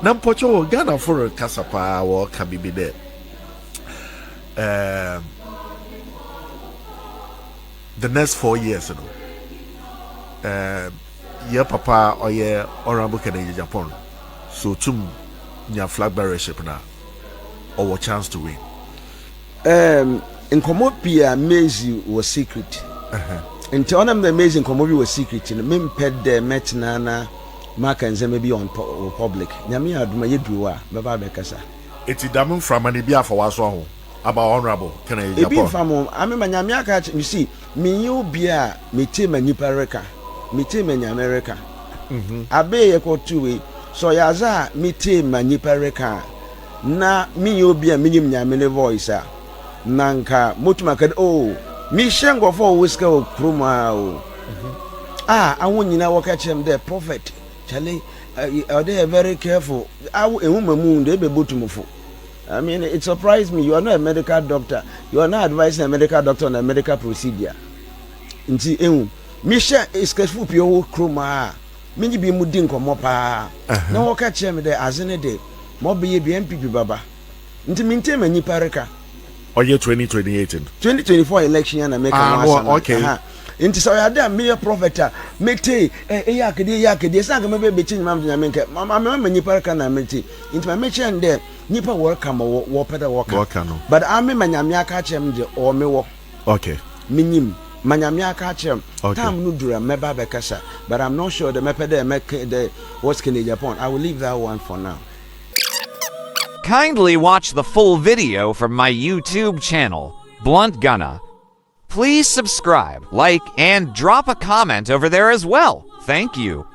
Nampocho Ghana for Kasapa or Kabibi there. The next 4 years, you know. Your papa or your Honorable Kennedy Agyapong. So tum nya flag bearership now. Or a chance to win. In Komopia, Maisie was secret. In Tonam, the amazing Komobi was secret. In the Mimped, the Metinana, Mark and Zemabi on public. Yamia Dumayedua, Baba Becassa. It's a damn from an Ibia for us all about Honorable Kennedy Agyapong. I mean, Yamiaka, you see, me you beer, me team and Nipareka, me team in America. I be a two-way, so Yaza, me team and Nipareka. Na me you be a minimum Yamini voice. Nanka mutumaka mi shengo for whisker o kruma o I want you now catch him there prophet Charlie are they very careful a woman moon they be butumufu. I mean it surprised me. You are not a medical doctor, you are not advising a medical doctor on a medical procedure nti mi she is careful pio kruma minji bi mudin komo pa na wo catch him there azene de mo be MPP baba nti minte mani pareka. Or year 2028 2024 election and American okay. Inti so ya da me prophet mete yakede sanga me be chin mam na menke mama me nipa ka na mete inti me mention there nipa welcome wo peda welcome but ame manyame aka chem de o me wo okay minim manyame aka chem tam no dura meba be kasa but I'm not sure the mepeda make the what's Kennedy Agyapong. I will leave that one for now. Kindly watch the full video from my YouTube channel, BluntGhana. Please subscribe, like, and drop a comment over there as well. Thank you.